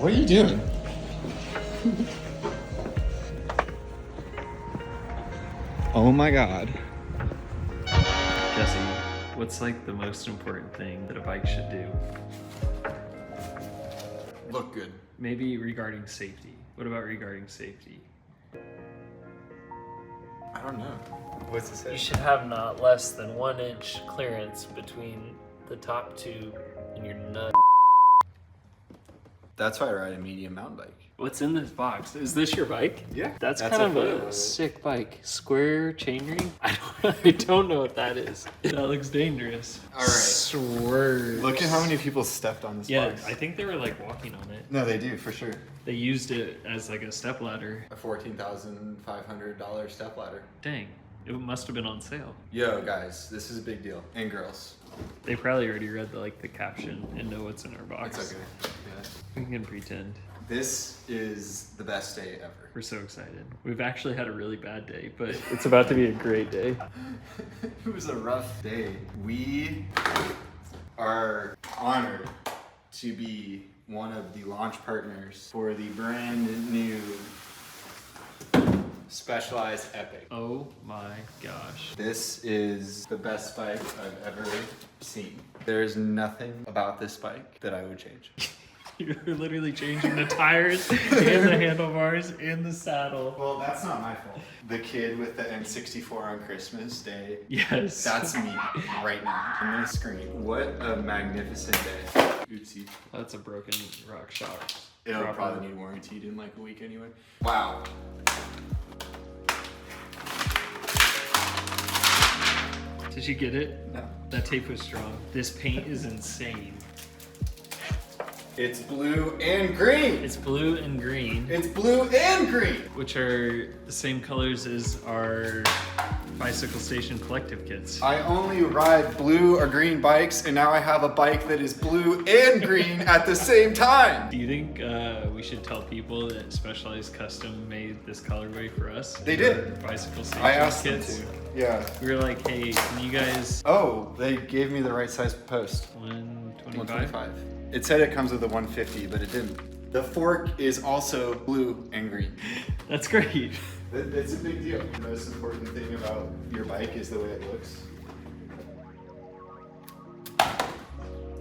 What are you doing? Oh my God. Jesse, what's like the most important thing that a bike should do? Look good. Maybe regarding safety. What about regarding safety? I don't know. What's this say? You should have not less than 1 inch clearance between the top tube and your nut. That's why I ride a medium mountain bike. What's in this box? Is this your bike? Yeah. That's That's kind a of photo of a it. sick bike. Square chainring? I don't know what that is. That looks dangerous. All right. Swerve. Look at how many people stepped on this Yeah, box. I think they were like walking on it. No, they do, for sure. They used it as like a step ladder. A $14,500 step ladder. Dang, it must have been on sale. Yo, guys, this is a big deal. And girls. They probably already read the caption and know what's in our box. It's okay. Yeah. We can pretend. This is the best day ever. We're so excited. We've actually had a really bad day, but it's about to be a great day. It was a rough day. We are honored to be one of the launch partners for the brand new Specialized Epic. Oh my gosh. This is the best bike I've ever seen. There's nothing about this bike that I would change. You're literally changing the tires and the handlebars and the saddle. Well, that's not my fault. The kid with the M64 on Christmas Day. Yes. That's me right now. I'm gonna scream. What a magnificent day. Oopsie. That's a broken rock shock. It'll Proper. probably need warranted in like a week anyway. Wow. Did you get it? No. That tape was strong. This paint is insane. It's blue and green. It's blue and green, It's blue and green. which are the same colors as our Bicycle Station collective kits. I only ride blue or green bikes, and now I have a bike that is blue and green at the same time. Do you think we should tell people that Specialized Custom made this colorway for us? They did. Bicycle Station I asked them kits. to. Yeah. We were like, hey, can you guys Oh, they gave me the right size post. 125? 125. It said it comes with a 150, but it didn't. The fork is also blue and green. That's great. It's a big deal. The most important thing about your bike is the way it looks.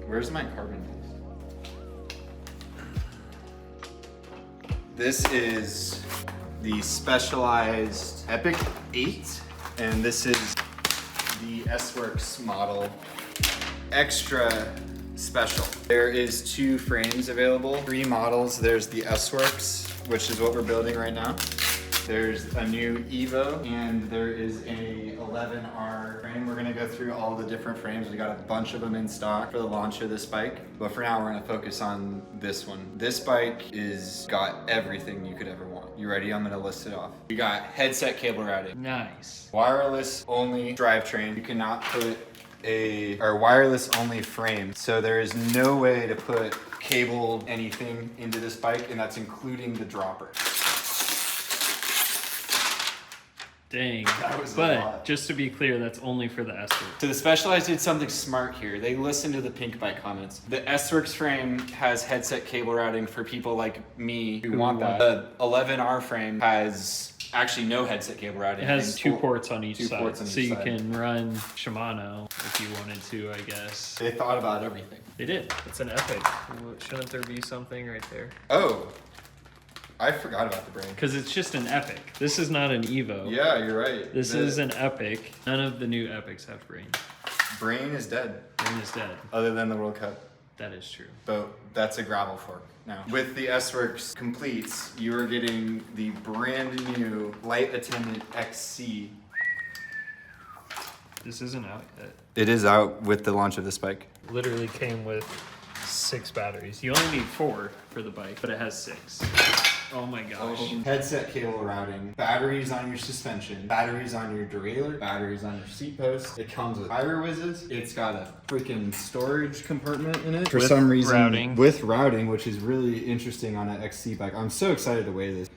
Where's my carbon piece? This is the Specialized Epic 8, and this is the S-Works model Extra Special. There is 2 frames available, 3 models. There's the S-Works, which is what we're building right now. There's a new Evo, and there is a 11R frame. We're gonna go through all the different frames. We got a bunch of them in stock for the launch of this bike, but for now we're gonna focus on this one. This bike is got everything you could ever want. You ready? I'm gonna list it off. You got headset cable routing, Nice. wireless only drivetrain. You cannot put or wireless only frame. So there is no way to put cable anything into this bike, and that's including the dropper. Dang. That was a But lot. just to be clear, that's only for the S-Works. So the Specialized did something smart here. They listened to the Pink Bike comments. The S-Works frame has headset cable routing for people like me who want that. The 11R frame has actually no headset cable routing. It has and 2 full- ports on each 2 side, ports on so each you side. can run Shimano if you wanted to, I guess. They thought about everything. They did. It's an Epic. Shouldn't there be something right there? Oh, I forgot about the brain. Because it's just an Epic. This is not an Evo. Yeah, you're right. This is an Epic. None of the new Epics have brain. Brain is dead, Brain is dead. other than the World Cup. That is true. But that's a gravel fork now. With the S-Works completes, you are getting the brand new Light Attendant XC. This isn't out yet. It is out with the launch of this bike. Literally came with 6 batteries. You only need 4 for the bike, but it has 6. Oh my gosh. Headset cable routing, batteries on your suspension, batteries on your derailleur, batteries on your seat post. It comes with tire whizzes. It's got a freaking storage compartment in it. For With some reason, routing. with routing, which is really interesting on an XC bike. I'm so excited to weigh this.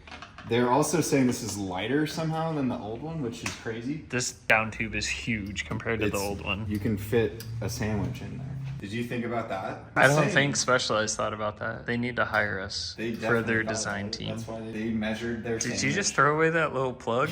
They're also saying this is lighter somehow than the old one, which is crazy. This down tube is huge compared to the It's- old one. You can fit a sandwich in there. Did you think about that? I don't Same. think Specialized thought about that. They need to hire us They for their definitely thought design about it. team. That's why they measured their Did you sandwich. just throw away that little plug?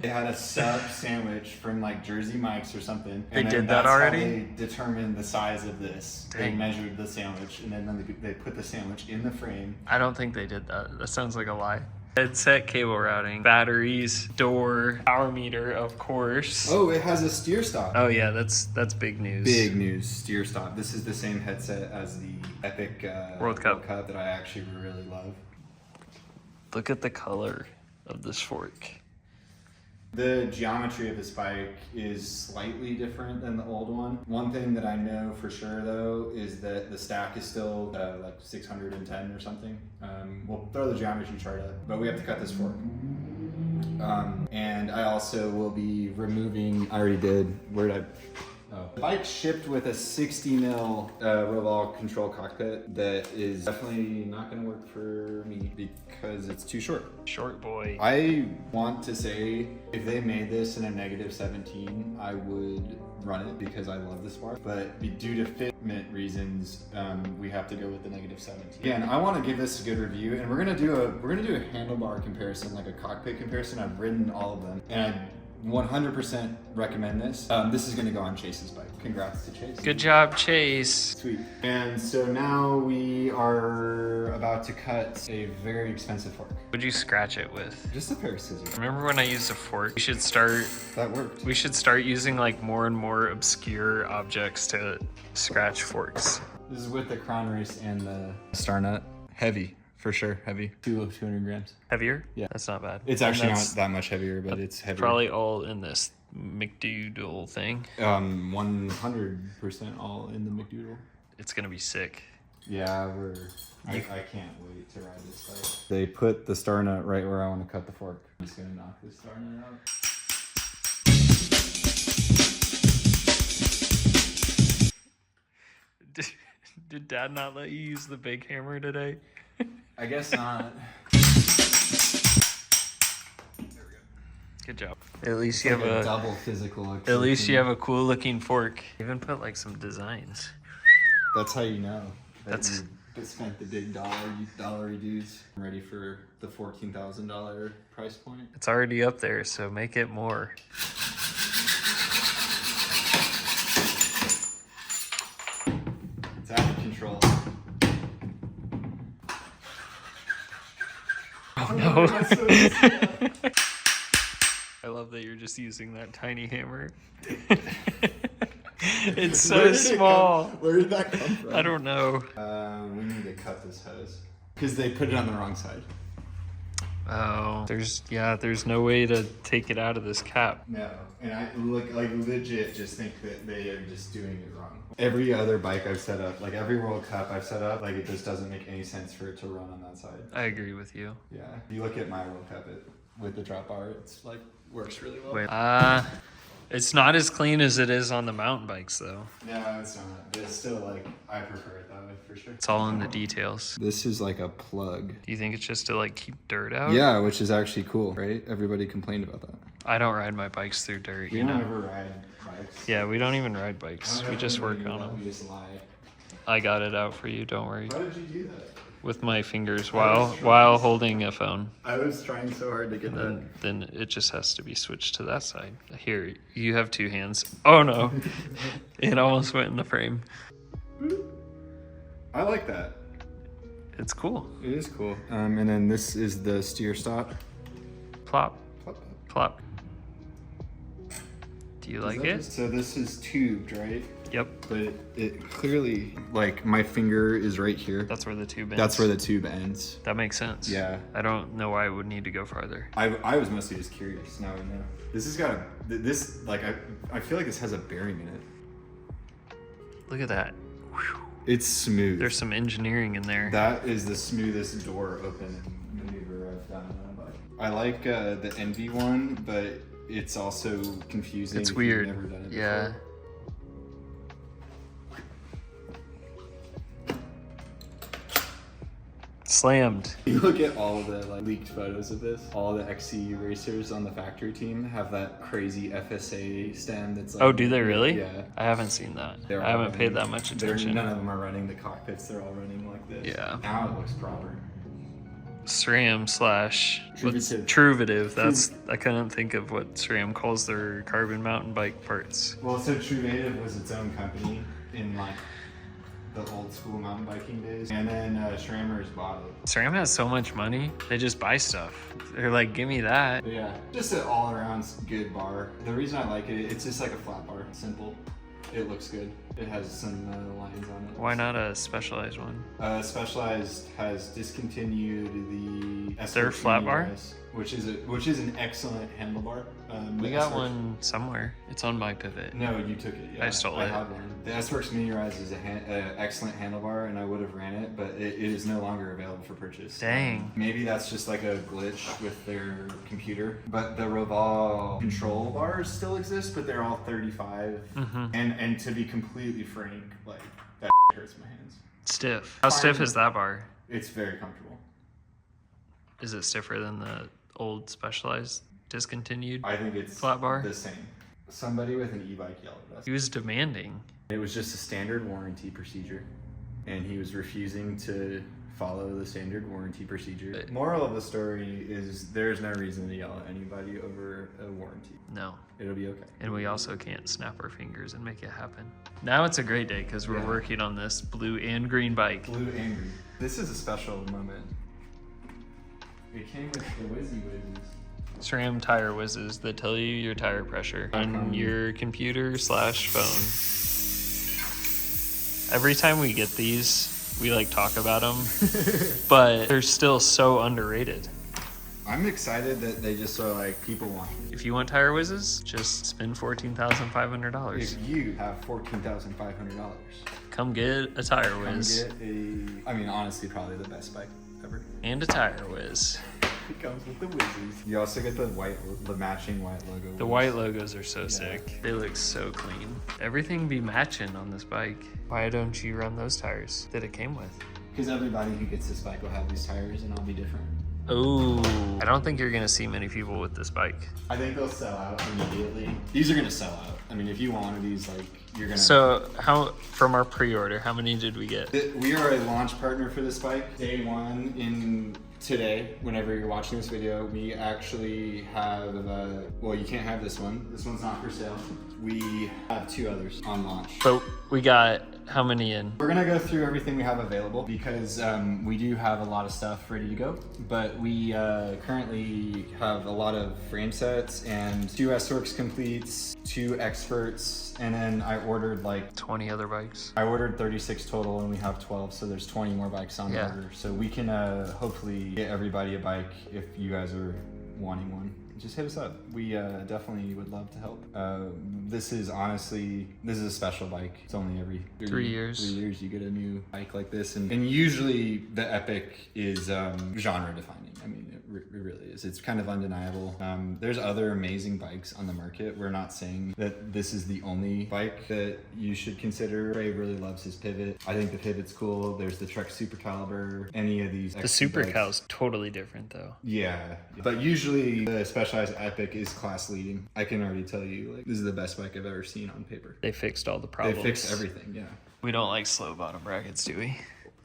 They had a sub sandwich from like Jersey Mike's or something. They and then did that that's how already? They determined the size of this. They Dang. measured the sandwich, and then they put the sandwich in the frame. I don't think they did that. That sounds like a lie. Headset, cable routing, batteries, door, power meter, of course. Oh, it has a steer stop. Oh yeah, that's big news. Big news, steer stop. This is the same headset as the Epic World Cup that I actually really love. Look at the color of this fork. The geometry of this bike is slightly different than the old one. One thing that I know for sure though is that the stack is still like 610 or something. We'll throw the geometry chart up, but we have to cut this fork. And I also will be removing, I already did, where did I? Oh. The bike shipped with a 60 mil Roval control cockpit that is definitely not gonna work for me because it's too short. Short boy. I want to say if they made this in a -17, I would run it because I love this bar. But due to fitment reasons, we have to go with the -17. Again, I want to give this a good review, and we're gonna do a handlebar comparison, like a cockpit comparison. I've ridden all of them, and I 100% recommend this. This is gonna go on Chase's bike. Congrats to Chase. Good job, Chase. Sweet. And so now we are about to cut a very expensive fork. What'd you scratch it with? Just a pair of scissors. Remember when I used a fork? We should start using like more and more obscure objects to scratch forks. This is with the crown race and the star nut. Heavy, for sure, heavy. 200 grams. Heavier? Yeah. That's not bad. It's And actually not that's that much heavier, but it's heavier. probably all in this McDoodle thing. 100% all in the McDoodle. It's gonna be sick. Yeah, I can't wait to ride this bike. They put the star nut right where I want to cut the fork. I'm just gonna knock this star nut out. Did Dad not let you use the big hammer today? I guess not. Good job. At least you have a double physical. At least you have a cool looking fork. Even put like some designs. That's how you know. That's you spent the big dollary dues. I'm ready for the $14,000 price point. It's already up there, so make it more. It's out of control. Oh no. I love that you're just using that tiny hammer. It's so small. Where did that come from? I don't know. We need to cut this hose because they put it on the wrong side. Oh, there's no way to take it out of this cap. No, and I legit just think that they are just doing it wrong. Every other bike I've set up, like every World Cup I've set up, like it just doesn't make any sense for it to run on that side. I agree with you. Yeah, if you look at my World Cup with the drop bar, it's like works really well. Wait, it's not as clean as it is on the mountain bikes though. No, it's not. But it's still like I prefer it that way for sure. It's all in the details. This is like a plug. Do you think it's just to like keep dirt out? Yeah, which is actually cool, right? Everybody complained about that. I don't ride my bikes through dirt. We you don't know? ever ride bikes. Yeah, we don't even ride bikes. We just work on them. We just lie. I got it out for you. Don't worry. Why did you do that? With my fingers while holding a phone. I was trying so hard to get that. Then it just has to be switched to that side. Here, you have two hands. Oh no, it almost went in the frame. I like that. It's cool. It is cool. And then this is the steer stop. Plop, Plop. plop. Do you like it? So this is tubed, right? Yep. But it clearly, like my finger is right here. That's where the tube ends. That's where the tube ends. That makes sense. Yeah. I don't know why it would need to go farther. I was mostly just curious. Now I know. This has got this like I feel like this has a bearing in it. Look at that. Whew. It's smooth. There's some engineering in there. That is the smoothest door open maneuver I've done on a bike. I like the Envy one, but it's also confusing. It's if weird. You've never done it Yeah. before. Slammed. You look at all the like leaked photos of this. All the XC racers on the factory team have that crazy FSA stem that's like. Oh, do they really? Yeah. I haven't seen that. They're I all haven't paid running- that much attention. None of them are running the cockpits. They're all running like this. Yeah. Now it looks proper. SRAM slash what's Truvative. That's I couldn't think of what SRAM calls their carbon mountain bike parts. Well, so Truvative was its own company in like the old school mountain biking days, and then Schrammers bought it. SRAM has so much money, they just buy stuff. They're like, give me that. But yeah, just an all-around good bar. The reason I like it, it's just like a flat bar, simple. It looks good. It has some lines on it. Why not a Specialized one? Specialized has discontinued the Their flat bar? Rise, which is an excellent handlebar. We the got S-Works- one somewhere. It's on my pivot. No, you took it. Yeah, I stole it. had one. The S-Works Mini Rise is an excellent handlebar, and I would have ran it, but it is no longer available for purchase. Dang. Maybe that's just like a glitch with their computer. But the Revolve control bars still exist, but they're all 35. Mm-hmm. And to be completely frank, like that hurts my hands. Stiff. How stiff is that bar? It's very comfortable. Is it stiffer than the old Specialized discontinued? I think it's Flat bar? the same. Somebody with an e-bike yelled at us. He was demanding. It was just a standard warranty procedure, and he was refusing to follow the standard warranty procedure. Moral of the story is there's no reason to yell at anybody over a warranty. No. It'll be okay. And we also can't snap our fingers and make it happen. Now it's a great day because we're working on this blue and green bike. Blue and green. This is a special moment. It came with the Whizzy Whizzes. SRAM tire whizzes that tell you your tire pressure on your computer slash phone. Every time we get these, we like talk about them, but they're still so underrated. I'm excited that they just are like people want it. If you want tire whizzes, just spend $14,500. If you have $14,500, Come get a tire come whiz get I mean, honestly, probably the best bike ever. and a tire whiz. It comes with the Whizzies. You also get the matching white logo. The white logos are so sick. They look so clean. Everything be matching on this bike. Why don't you run those tires that it came with? Because everybody who gets this bike will have these tires, and I'll be different. Oh, I don't think you're gonna see many people with this bike. I think they'll sell out immediately. These are gonna sell out. I mean, if you want one of these, like, you're gonna. So from our pre-order, how many did we get? We are a launch partner for this bike. Day one in today, whenever you're watching this video, we actually have, well, you can't have this one. This one's not for sale. We have 2 others on launch. But we got how many in? We're gonna go through everything we have available because we do have a lot of stuff ready to go, but we currently have a lot of frame sets and 2 S-Works completes, 2 experts, and then I ordered like 20 other bikes. I ordered 36 total and we have 12, so there's 20 more bikes on order. So we can hopefully get everybody a bike if you guys are wanting one. Just hit us up. We definitely would love to help. This is a special bike. It's only every 3 years. 3 years you get a new bike like this, and usually the Epic is genre defining. I mean, it really is. It's kind of undeniable. There's other amazing bikes on the market. We're not saying that this is the only bike that you should consider. Ray really loves his Pivot. I think the Pivot's cool. There's the Trek Super Caliber. Any of these. The Super Cal's totally different though. Yeah, but usually the Specialized Epic is class leading. I can already tell you, like, this is the best bike I've ever seen on paper. They fixed all the problems. They fixed everything, yeah. We don't like slow bottom brackets, do we?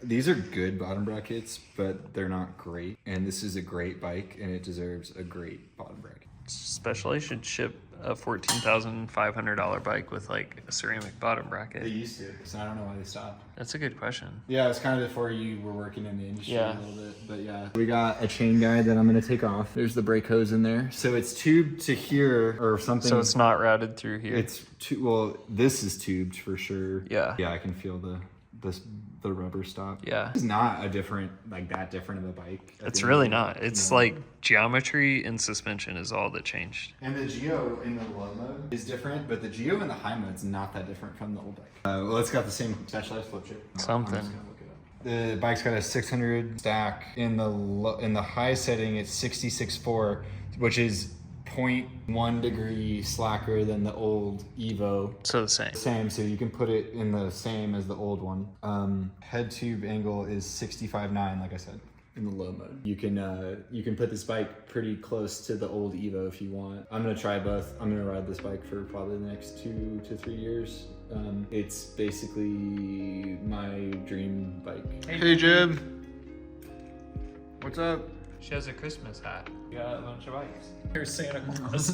These are good bottom brackets, but they're not great. And this is a great bike, and it deserves a great bottom bracket. Specialized should ship a $14,500 bike with like a ceramic bottom They bracket. used to, so I don't know why they stopped. That's a good question. Yeah, it was kind of before you were working in the industry Yeah. a little bit, but yeah. We got a chain guide that I'm gonna take off. There's the brake hose in there. So it's tubed to here or something. So it's not routed through here. It's well, this is tubed for sure. Yeah. Yeah, I can feel the rubber stop. Yeah. It's not that different of a bike. It's really not. It's like geometry and suspension is all that changed. And the Geo in the low mode is different, but the Geo in the high mode is not that different from the old bike. Well, it's got the same Specialized flip chip. Something. I'm just gonna look it up. The bike's got a 600 stack. In the high setting, it's 66.4, which is 0.1 degree slacker than the old Evo. So the same. Same, so you can put it in the same as the old one. Head tube angle is 65.9, like I said. in the low mode. You can put this bike pretty close to the old Evo if you want. I'm gonna try both. I'm gonna ride this bike for probably the next 2 to 3 years. It's basically my dream bike. Hey Jib. What's up? She has a Christmas hat. You got a bunch of bikes. Here's Santa Claus.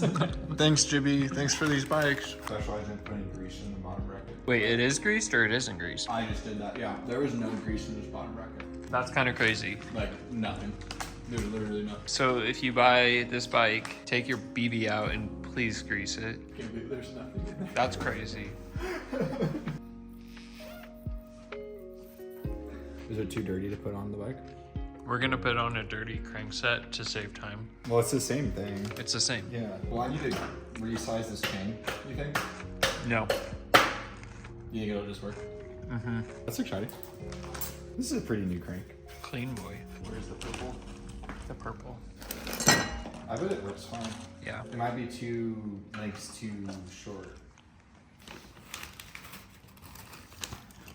Thanks Jibby. Thanks for these bikes. Specialized in putting grease in the bottom bracket. Wait, it is greased or it isn't greased? I just did that, yeah. There was no grease in this bottom bracket. That's kind of crazy. Like, nothing. There's literally nothing. So if you buy this bike, take your BB out and please grease it. Can't believe there's nothing in there. That's crazy. Is it too dirty to put on the bike? We're gonna put on a dirty crankset to save time. Well, it's the same thing. It's the same. Yeah. Well, I need to resize this chain, you think? No. You think it'll just work? Mm-hmm. That's exciting. This is a pretty new crank. Clean boy. Where's the purple? The purple. I bet it works fine. Yeah. It might be two lengths too short.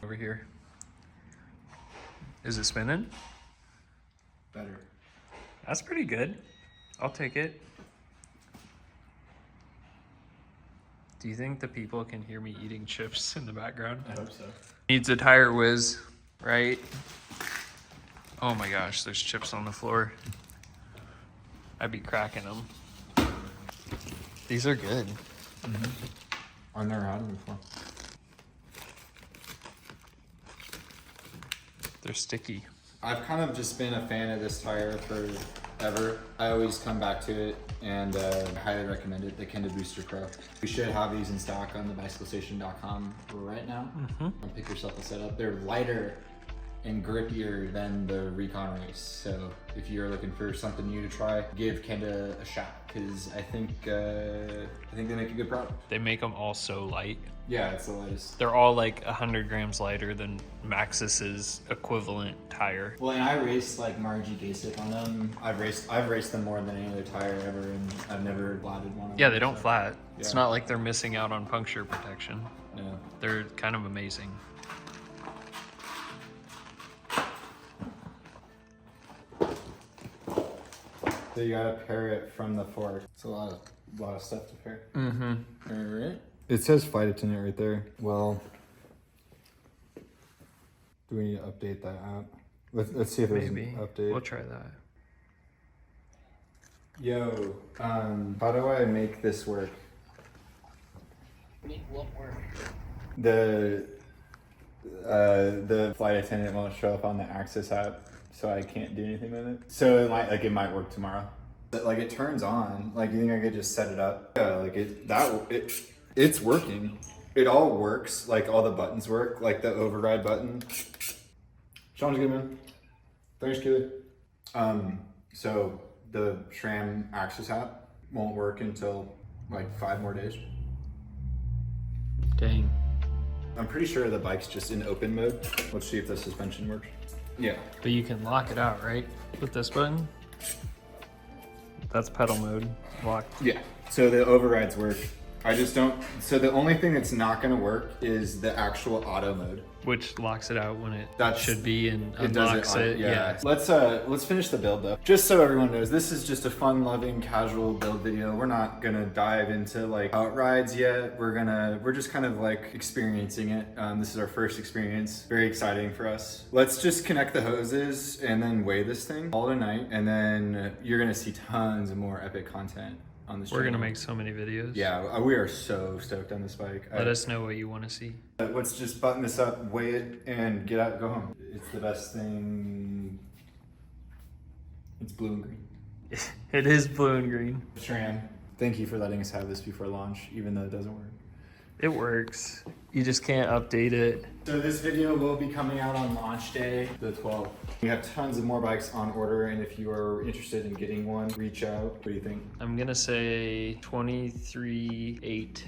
Over here. Is it spinning? Better. That's pretty good. I'll take it. Do you think the people can hear me eating chips in the background? I hope so. Needs a tire whiz, right? Oh my gosh, there's chips on the floor. I'd be cracking them. These are good. I've never had them before. They're sticky. I've kind of just been a fan of this tire forever. I always come back to it and highly recommend it, the Kenda Booster Pro. We should have these in stock on the bicyclestation.com right now. I'll pick yourself a setup. They're lighter and grippier than the Recon Race. So if you're looking for something new to try, give Kenda a shot because I think they make a good product. They make them all so light. Yeah, it's the lightest. They're all like 100 grams lighter than Maxxis's equivalent tire. Well, and I raced like Margie Gasek on them. I've raced them more than any other tire ever, and I've never blatted one of them. Yeah, they don't flat. It's Yeah. not like they're missing out on puncture protection. No. They're kind of amazing. So you gotta pair it from the fork. It's a lot of stuff to pair. Mm-hmm. Alright. It says flight attendant right there. Well, do we need to update that app? Let's see if there's Maybe. an update. We'll try that. Yo, how do I make this work? Make what work? The flight attendant won't show up on the Access app, so I can't do anything with it. So it might work tomorrow. But, like, it turns on. Like, you think I could just set it up? Yeah, like it's working. It all works. Like, all the buttons work. Like the override button. Sean's good, man. Thanks, Keely. So the SRAM Access app won't work until like 5 more days. Dang. I'm pretty sure the bike's just in open mode. Let's see if the suspension works. Yeah. But you can lock it out, right? With this button? That's pedal mode. Locked. Yeah. So the overrides work. I just don't. So the only thing that's not going to work is the actual auto mode. Which locks it out when it That's- should be and It does unlocks it. it. Yeah. Let's finish the build though. Just so everyone knows, this is just a fun-loving, casual build video. We're not gonna dive into like how it rides yet. We're just kind of like experiencing it. This is our first experience. Very exciting for us. Let's just connect the hoses and then weigh this thing all tonight, and then you're gonna see tons of more epic content on this We're channel. gonna make so many videos. Yeah, we are so stoked on this bike. Let us know what you want to see. Let's just button this up, weigh it, and get out, go home. It's the best thing. It's blue and green. It is blue and green. SRAM, thank you for letting us have this before launch, even though it doesn't work. It works. You just can't update it. So this video will be coming out on launch day, the 12th. We have tons of more bikes on order, and if you are interested in getting one, reach out. What do you think? I'm gonna say 23.8.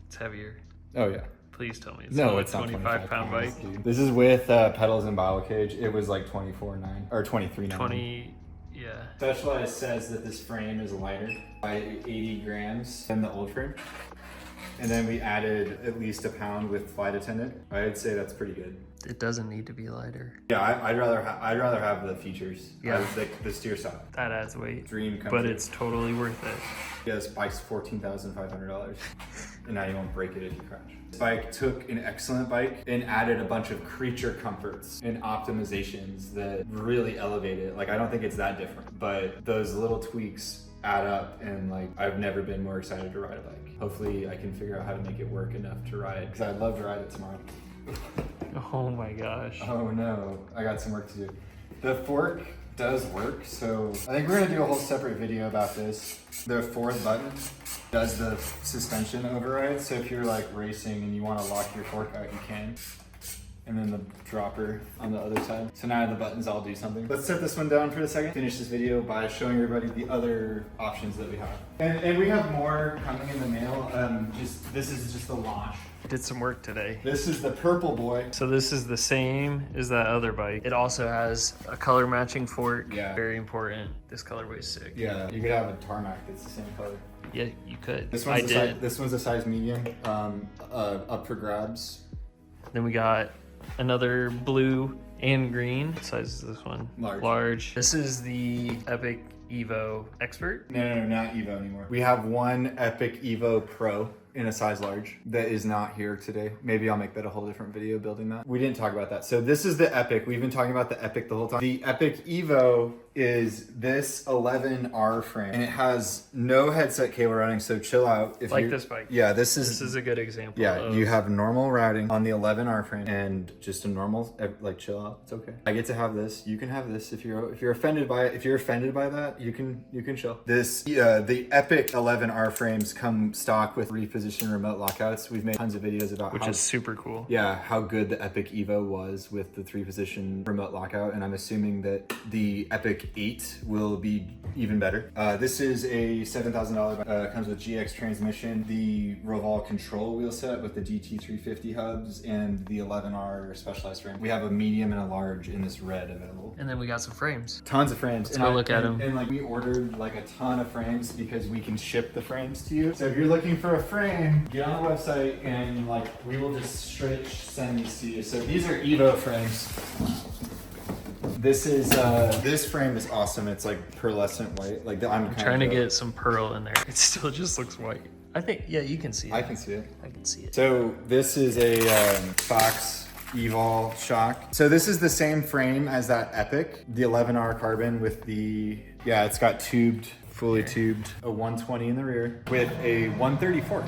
It's heavier. Oh yeah. Please tell me it's No, not it's a not 25 pound bike. dude. This is with pedals and bottle cage. It was like 24.9 or 23.9. 20, yeah. Specialized says that this frame is lighter by 80 grams than the old frame. and then we added at least a pound with flight attendant. I'd say that's pretty good. It doesn't need to be lighter. Yeah, I'd rather have the features. Yeah. The steer stock. That adds weight. Dream come But true. it's totally worth it. Yeah, this bike's $14,500, and now you won't break it if you crash. This bike took an excellent bike and added a bunch of creature comforts and optimizations that really elevate it. Like, I don't think it's that different, but those little tweaks add up, and like, I've never been more excited to ride a bike. Hopefully I can figure out how to make it work enough to ride, because I'd love to ride it tomorrow. Oh my gosh. Oh no, I got some work to do. The fork does work, so I think we're gonna do a whole separate video about this. The fourth button does the suspension override, so if you're like racing and you wanna lock your fork out, you can. And then the dropper on the other side. So now the buttons all do something. Let's set this one down for a second. Finish this video by showing everybody the other options that we have. And we have more coming in the mail. This is just the launch. Did some work today. This is the purple boy. So this is the same as that other bike. It also has a color matching fork. Yeah. Very important. This colorway is sick. Yeah, you could have a tarmac that's the same color. Yeah, you could. This I one's did. this one's a size medium, up for grabs. Then we got another blue and green. What size is this one? Large. This is the Epic Evo Expert. No, not Evo anymore. We have one Epic Evo Pro in a size large that is not here today. Maybe I'll make that a whole different video building that. We didn't talk about that. So this is the Epic. We've been talking about the Epic the whole time. The Epic Evo is this 11R frame, and it has no headset cable running, so chill out. If Like you- this bike. Yeah, this This is is a good example. yeah, of- you have normal routing on the 11R frame and just a normal, like, chill out. It's okay. I get to have this. You can have this if you're offended by it. If you're offended by that, you can chill. This the Epic 11R frames come stock with reposition remote lockouts. We've made tons of videos about which how, is super cool. yeah, how good the Epic Evo was with the 3-position remote lockout, and I'm assuming that the Epic 8 will be even better. This is a $7,000 comes with GX transmission, the Roval control wheel set with the DT350 hubs, and the 11R specialized frame. We have a medium and a large in this red available. And then we got some frames. Tons of frames. Let's go look at them. And like, we ordered like a ton of frames because we can ship the frames to you. So if you're looking for a frame, get on the website and like, we will just straight send these to you. So these are Evo frames. This is this frame is awesome. It's like pearlescent white. Like, I'm Trying to get some pearl in there. It still just looks white. I think, yeah, you can see it. I can see it. I can see it. So this is a Fox Evol shock. So this is the same frame as that Epic, the 11R carbon with the, yeah, it's got tubed, fully tubed, a 120 in the rear with a 130 fork.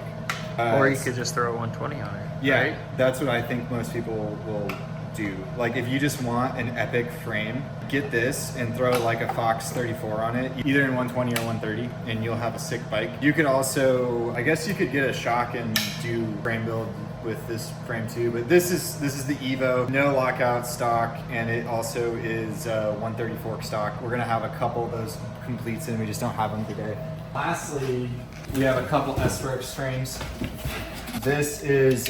Or you could just throw a 120 on it. Yeah, Right? that's what I think most people will do. Like, if you just want an Epic frame, get this and throw like a Fox 34 on it, either in 120 or 130, and you'll have a sick bike. You could also, I guess you could get a shock and do frame build with this frame too, but this is the Evo, no lockout stock, and it also is 130 fork stock. We're gonna have a couple of those completes in, we just don't have them today. Lastly, we have a couple S-Works frames. This is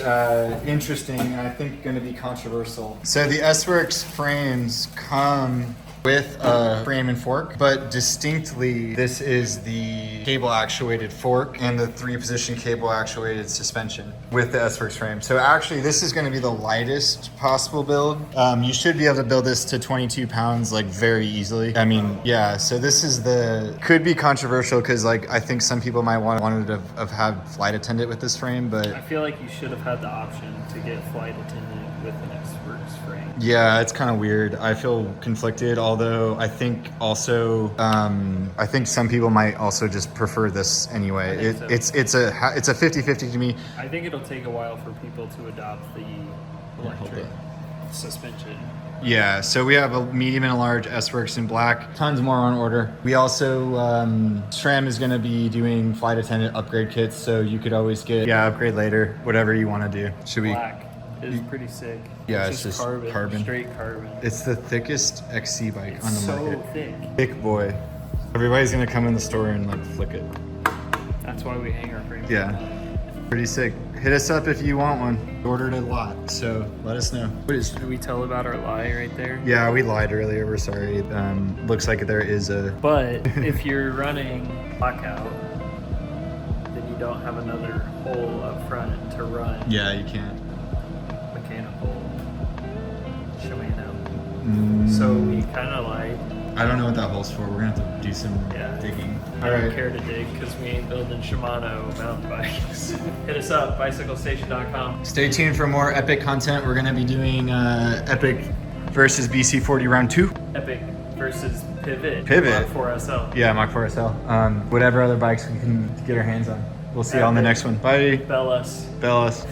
interesting and I think going to be controversial. So the S-Works frames come with a frame and fork, but distinctly this is the cable actuated fork and the 3-position cable actuated suspension with the S-Works frame. So actually this is going to be the lightest possible build. You should be able to build this to 22 pounds like very easily. I mean, yeah, so this is could be controversial because like I think some people might wanted to have had flight attendant with this frame, but I feel like you should have had the option to get flight attendant with an S-Works frame. yeah, it's kind of weird. I feel conflicted, although I think also I think some people might also just prefer this anyway. I think so. It's a 50-50 to me. I think it'll take a while for people to adopt the electric suspension. Yeah, so we have a medium and a large S-Works in black. Tons more on order. We also, SRAM is going to be doing flight attendant upgrade kits, so you could always get, upgrade later, whatever you want to do. Should we? Black is pretty sick. Yeah, it's just carbon. Straight carbon. It's the thickest XC bike on the so market. thick. Thick boy. Everybody's going to come in the store and like flick it. That's why we hang our frames. Yeah. Pretty sick. Hit us up if you want one. Ordered a lot, so let us know. What is? Did we tell about our lie right there? Yeah, we lied earlier. We're sorry. Looks like there is a. But if you're running lockout, then you don't have another hole up front to run Yeah, you can't. mechanical Shimano. So we kind of like, I don't know what that hole's for. We're gonna have to do some Yeah. digging. I don't care to dig because we ain't building Shimano mountain bikes. Hit us up, bicyclestation.com. Stay tuned for more Epic content. We're gonna be doing Epic versus BC40 round 2. Epic versus Pivot. Pivot. Mach 4SL. Yeah, Mach 4SL. Whatever other bikes we can get our hands on. We'll see you on the next one. Bye. Bell us. Bell us.